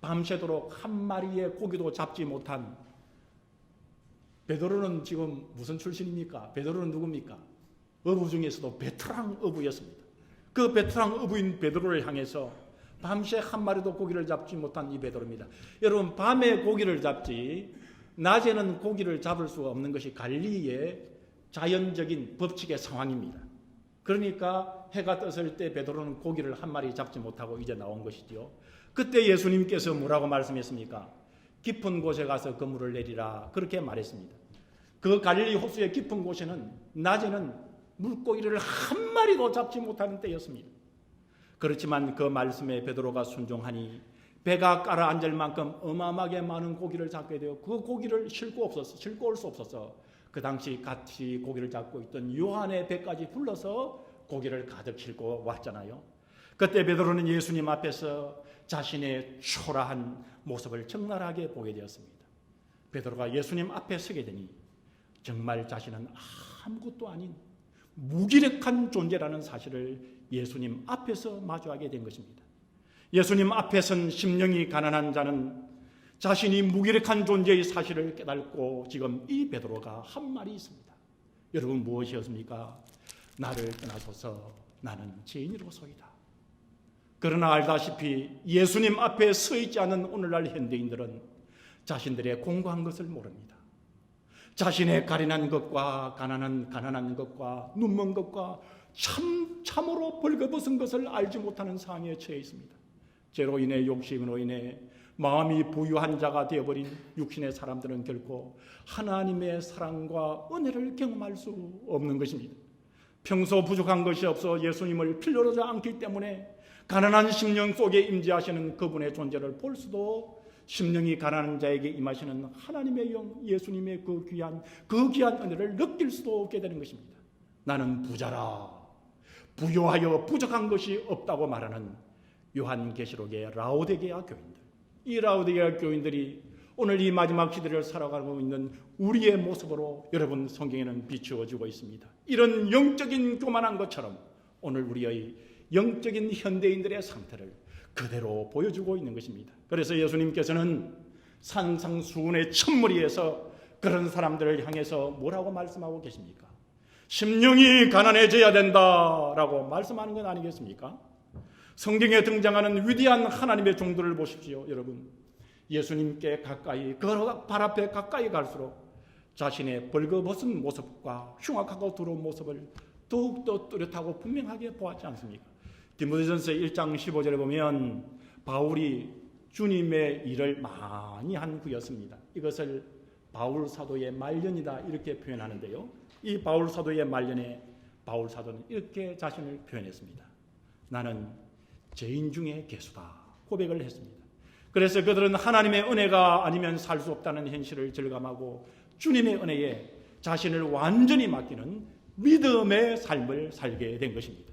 Speaker 2: 밤새도록 한 마리의 고기도 잡지 못한 베드로는 지금 무슨 출신입니까? 베드로는 누굽니까? 어부 중에서도 베테랑 어부였습니다. 그 베테랑 어부인 베드로를 향해서 밤새 한 마리도 고기를 잡지 못한 이 베드로입니다. 여러분 밤에 고기를 잡지 낮에는 고기를 잡을 수 없는 것이 갈릴리의 자연적인 법칙의 상황입니다. 그러니까 해가 떴을 때 베드로는 고기를 한 마리 잡지 못하고 이제 나온 것이죠. 그때 예수님께서 뭐라고 말씀했습니까? 깊은 곳에 가서 그물을 내리라 그렇게 말했습니다. 그 갈릴리 호수의 깊은 곳에는 낮에는 물고기를 한 마리도 잡지 못하는 때였습니다. 그렇지만 그 말씀에 베드로가 순종하니 배가 가라앉을 만큼 어마어마하게 많은 고기를 잡게 되어 그 고기를 싣고 올 수 없어서 그 당시 같이 고기를 잡고 있던 요한의 배까지 불러서 고기를 가득 싣고 왔잖아요. 그때 베드로는 예수님 앞에서 자신의 초라한 모습을 적나라하게 보게 되었습니다. 베드로가 예수님 앞에 서게 되니 정말 자신은 아무것도 아닌 무기력한 존재라는 사실을 예수님 앞에서 마주하게 된 것입니다. 예수님 앞에 선 심령이 가난한 자는 자신이 무기력한 존재의 사실을 깨닫고 지금 이 베드로가 한 말이 있습니다. 여러분 무엇이었습니까? 나를 떠나소서 나는 죄인으로소이다. 그러나 알다시피 예수님 앞에 서 있지 않은 오늘날 현대인들은 자신들의 공고한 것을 모릅니다. 자신의 가련한 것과 가난한 것과 눈먼 것과 참으로 벌거벗은 것을 알지 못하는 상황에 처해 있습니다. 죄로 인해 욕심으로 인해 마음이 부유한 자가 되어버린 육신의 사람들은 결코 하나님의 사랑과 은혜를 경험할 수 없는 것입니다. 평소 부족한 것이 없어 예수님을 필요로 하지 않기 때문에 가난한 심령 속에 임재하시는 그분의 존재를 볼 수도, 심령이 가난한 자에게 임하시는 하나님의 영 예수님의 그 귀한 은혜를 느낄 수도 없게 되는 것입니다. 나는 부자라, 부요하여 부족한 것이 없다고 말하는 요한계시록의 라오디게아 교인들, 이 라오디게아 교인들이 오늘 이 마지막 시대를 살아가고 있는 우리의 모습으로 여러분 성경에는 비추어주고 있습니다. 이런 영적인 교만한 것처럼 오늘 우리의 영적인 현대인들의 상태를 그대로 보여주고 있는 것입니다. 그래서 예수님께서는 산상수훈의 첫무리에서 그런 사람들을 향해서 뭐라고 말씀하고 계십니까? 심령이 가난해져야 된다라고 말씀하는 건 아니겠습니까? 성경에 등장하는 위대한 하나님의 종들을 보십시오. 여러분, 예수님께 가까이, 그 발 앞에 가까이 갈수록 자신의 벌거벗은 모습과 흉악하고 두려운 모습을 더욱더 뚜렷하고 분명하게 보았지 않습니까? 디모데전서 1장 15절에 보면 바울이 주님의 일을 많이 한 후였습니다. 이것을 바울 사도의 말년이다 이렇게 표현하는데요. 이 바울 사도의 말년에 바울 사도는 이렇게 자신을 표현했습니다. 나는 죄인 중에 괴수다 고백을 했습니다. 그래서 그들은 하나님의 은혜가 아니면 살 수 없다는 현실을 절감하고 주님의 은혜에 자신을 완전히 맡기는 믿음의 삶을 살게 된 것입니다.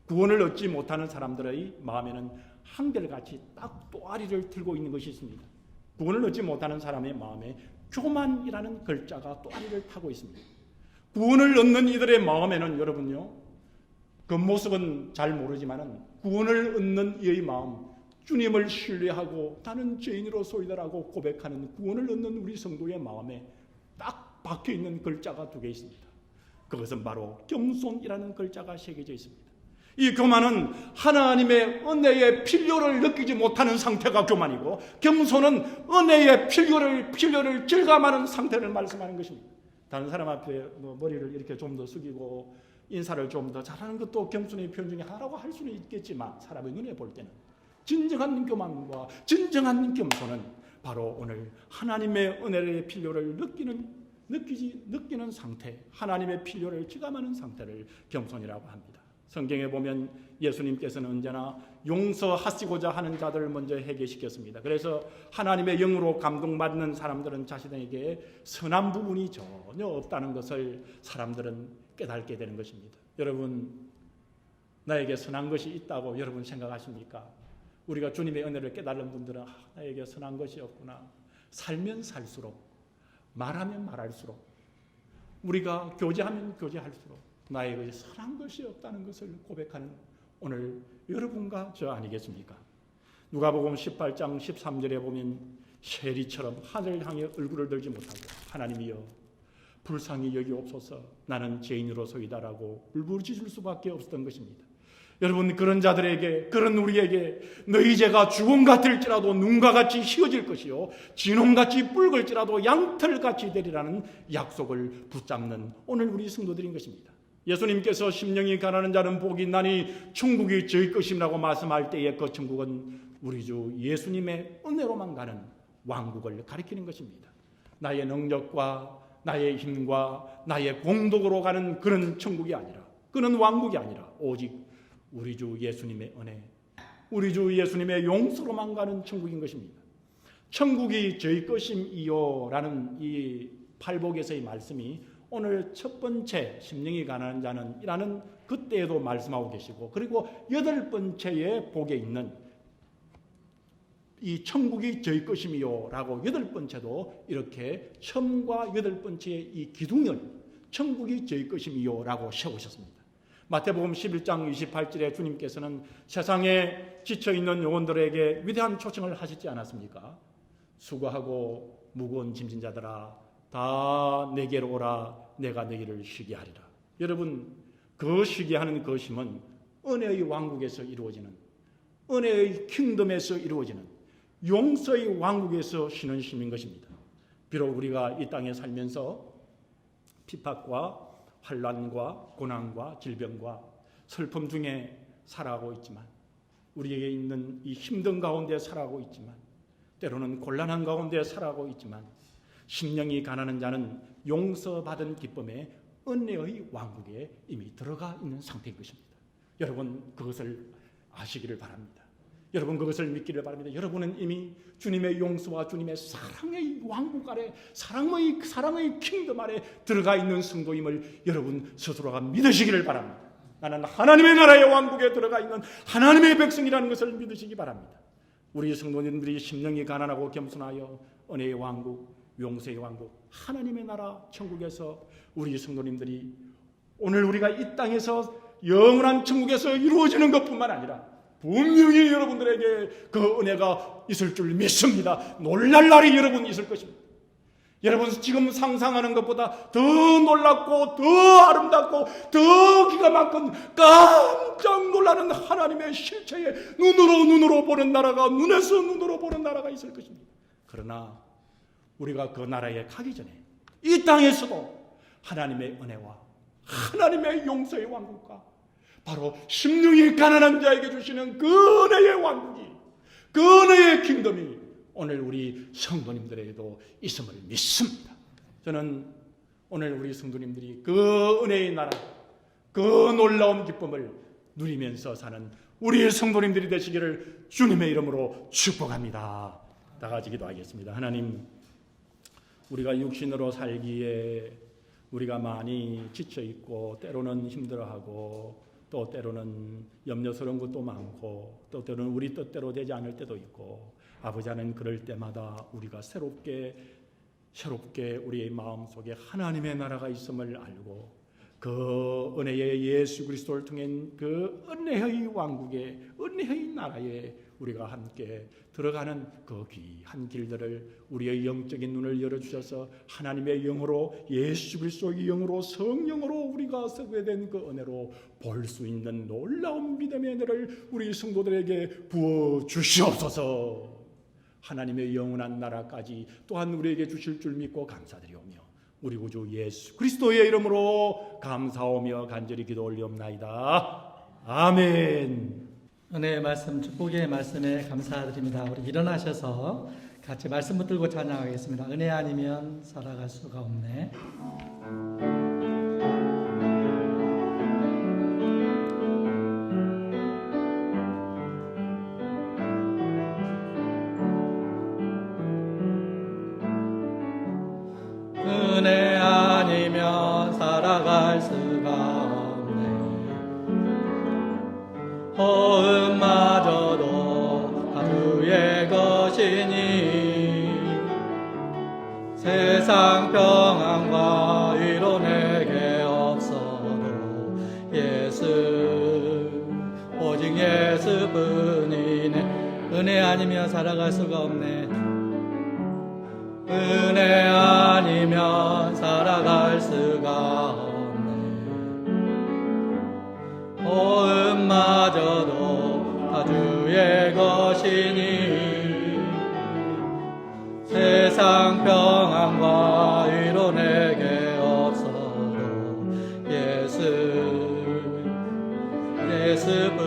Speaker 2: 구원을 얻지 못하는 사람들의 마음에는 한결같이 딱 또아리를 들고 있는 것이 있습니다. 구원을 얻지 못하는 사람의 마음에 교만이라는 글자가 또아리를 타고 있습니다. 구원을 얻는 이들의 마음에는 여러분요, 그 모습은 잘 모르지만은 구원을 얻는 이의 마음, 주님을 신뢰하고 나는 죄인으로소이다라고 고백하는 구원을 얻는 우리 성도의 마음에 딱 박혀있는 글자가 두 개 있습니다. 그것은 바로 겸손이라는 글자가 새겨져 있습니다. 이 교만은 하나님의 은혜의 필요를 느끼지 못하는 상태가 교만이고, 겸손은 은혜의 필요를 절감하는 상태를 말씀하는 것입니다. 다른 사람 앞에 머리를 이렇게 좀 더 숙이고 인사를 좀 더 잘하는 것도 겸손의 표현 중에 하나라고 할 수는 있겠지만, 사람의 눈에 볼 때는 진정한 교만과 진정한 겸손은 바로 오늘 하나님의 은혜의 필요를 느끼는 상태, 하나님의 필요를 지감하는 상태를 겸손이라고 합니다. 성경에 보면 예수님께서는 언제나 용서하시고자 하는 자들을 먼저 해결시켰습니다. 그래서 하나님의 영으로 감동받는 사람들은 자신에게 선한 부분이 전혀 없다는 것을 사람들은 깨닫게 되는 것입니다. 여러분, 나에게 선한 것이 있다고 여러분 생각하십니까? 우리가 주님의 은혜를 깨달은 분들은 나에게 선한 것이 없구나. 살면 살수록, 말하면 말할수록, 우리가 교제하면 교제할수록 나에게 선한 것이 없다는 것을 고백하는 오늘 여러분과 저 아니겠습니까? 누가복음 18장 13절에 보면 세리처럼 하늘을 향해 얼굴을 들지 못하고 하나님이여 불쌍히 여기옵소서 나는 죄인으로소이다라고 울부짖을 수밖에 없었던 것입니다. 여러분, 그런 자들에게, 그런 우리에게 너희 죄가 주홍 같을지라도 눈과 같이 희어질 것이요 진홍같이 붉을지라도 양털같이 되리라는 약속을 붙잡는 오늘 우리 성도들인 것입니다. 예수님께서 심령이 가난한 자는 복이 있나니 천국이 저희 것이라고 말씀할 때에 그 천국은 우리 주 예수님의 은혜로만 가는 왕국을 가리키는 것입니다. 나의 능력과 나의 힘과 나의 공덕으로 가는 그런 천국이 아니라, 그런 왕국이 아니라 오직 우리 주 예수님의 은혜, 우리 주 예수님의 용서로만 가는 천국인 것입니다. 천국이 저희 것임이요 라는 이 팔복에서의 말씀이 오늘 첫 번째 심령이 가난한 자는 이라는 그때에도 말씀하고 계시고, 그리고 여덟 번째의 복에 있는 이 천국이 저희 것임이요 라고 여덟 번째도 이렇게 처음과 여덟 번째의 이 기둥을 천국이 저희 것임이요 라고 세우셨습니다. 마태복음 11장 28절에 주님께서는 세상에 지쳐있는 영혼들에게 위대한 초청을 하시지 않았습니까? 수고하고 무거운 짐진 자들아 다 내게로 오라 내가 너희를 쉬게 하리라. 여러분, 그 쉬게 하는 그 쉼은 은혜의 왕국에서 이루어지는 은혜의 킹덤에서 이루어지는 용서의 왕국에서 쉬는 힘인 것입니다. 비록 우리가 이 땅에 살면서 핍박과 환난과 고난과 질병과 슬픔 중에 살아가고 있지만, 우리에게 있는 이 힘든 가운데 살아가고 있지만, 때로는 곤란한 가운데 살아가고 있지만, 심령이 가난한 자는 용서받은 기쁨에 은혜의 왕국에 이미 들어가 있는 상태인 것입니다. 여러분, 그것을 아시기를 바랍니다. 여러분, 그것을 믿기를 바랍니다. 여러분은 이미 주님의 용서와 주님의 사랑의 왕국 아래, 사랑의 킹덤 아래 들어가 있는 성도임을 여러분 스스로가 믿으시기를 바랍니다. 나는 하나님의 나라의 왕국에 들어가 있는 하나님의 백성이라는 것을 믿으시기 바랍니다. 우리 성도님들이 심령이 가난하고 겸손하여 은혜의 왕국, 용서의 왕국, 하나님의 나라 천국에서 우리 성도님들이 오늘 우리가 이 땅에서 영원한 천국에서 이루어지는 것뿐만 아니라 분명히 여러분들에게 그 은혜가 있을 줄 믿습니다. 놀랄 날이 여러분 있을 것입니다. 여러분 지금 상상하는 것보다 더 놀랍고 더 아름답고 더 기가 막힌 깜짝 놀라는 하나님의 실체에 눈으로 보는 나라가, 눈에서 눈으로 보는 나라가 있을 것입니다. 그러나 우리가 그 나라에 가기 전에 이 땅에서도 하나님의 은혜와 하나님의 용서의 왕국과 바로 심령이 가난한 자에게 주시는 그 은혜의 왕국이, 그 은혜의 킹덤이 오늘 우리 성도님들에게도 있음을 믿습니다. 저는 오늘 우리 성도님들이 그 은혜의 나라, 그 놀라운 기쁨을 누리면서 사는 우리 성도님들이 되시기를 주님의 이름으로 축복합니다. 다 같이 기도하겠습니다. 하나님, 우리가 육신으로 살기에 우리가 많이 지쳐있고 때로는 힘들어하고 또 때로는 염려스러운 것도 많고 또 때로는 우리 뜻대로 되지 않을 때도 있고, 아버지 하나님, 그럴 때마다 우리가 새롭게 우리의 마음속에 하나님의 나라가 있음을 알고 그 은혜의 예수 그리스도를 통해 그 은혜의 왕국에, 은혜의 나라에 우리가 함께 들어가는 그 귀한 길들을 우리의 영적인 눈을 열어주셔서 하나님의 영으로, 예수 그리스도의 영으로, 성령으로 우리가 쓰게 된 그 은혜로 볼 수 있는 놀라운 믿음의 은혜를 우리 성도들에게 부어주시옵소서. 하나님의 영원한 나라까지 또한 우리에게 주실 줄 믿고 감사드리오며 우리 구주 예수 그리스도의 이름으로 감사하며 간절히 기도 올리옵나이다. 아멘.
Speaker 1: 은혜의 말씀, 축복의 말씀에 감사드립니다. 우리 일어나셔서 같이 말씀 붙들고 찬양하겠습니다. 은혜 아니면 살아갈 수가 없네. 은혜 아니면 살아갈 수가 없네. 호흡마저도 다 주의 것이니 세상 평안과 위로 내게 없어도 오직 예수뿐이네. 은혜 아니면 살아갈 수가 없네. 은혜 아니면 살아갈 수가 없네. 호흡마저도 다 주의 것이니 세상 평안과 위로 내게 없어도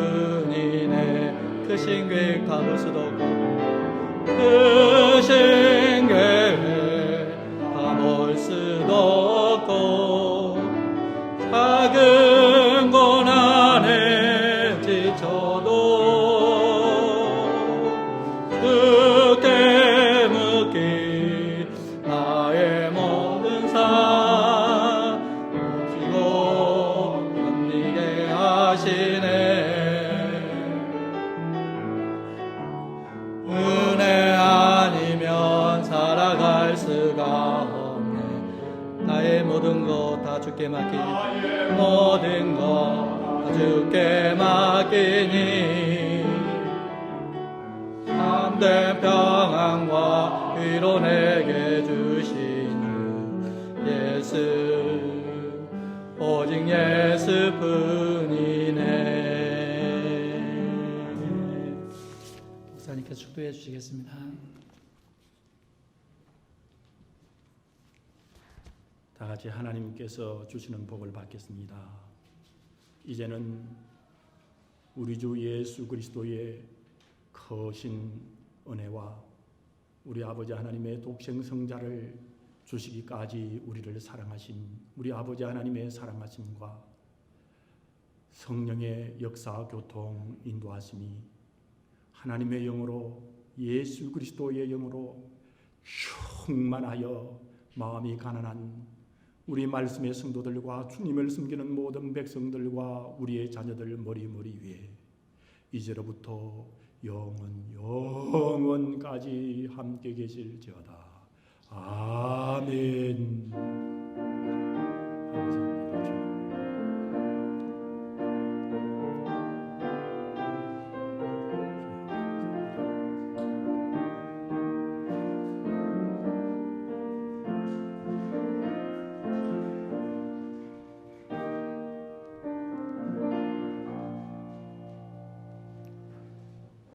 Speaker 1: 예수뿐이네. 크신 계획 가볼 수도 없고 크신 계획 가볼 수도 없고 작은 고난에 지쳐도 주께 묻기 나의 모든 삶 지고 견디게 하시네. 은혜 아니면 살아갈 수가 없네. 나의 모든 것 다 주께 맡기니 모든 것 다 주께 맡기니 참된 평안과 위로 내게 주시는 오직 예수뿐이네. 축도해 주시겠습니다.
Speaker 2: 다 같이 하나님께서 주시는 복을 받겠습니다. 이제는 우리 주 예수 그리스도의 크신 은혜와 우리 아버지 하나님의 독생성자를 주시기까지 우리를 사랑하신 우리 아버지 하나님의 사랑하심과 성령의 역사 교통 인도하심이 하나님의 영으로 예수 그리스도의 영으로 충만하여 마음이 가난한 우리 말씀의 성도들과 주님을 섬기는 모든 백성들과 우리의 자녀들 머리 위에 이제로부터 영원까지 함께 계실지어다. 아멘.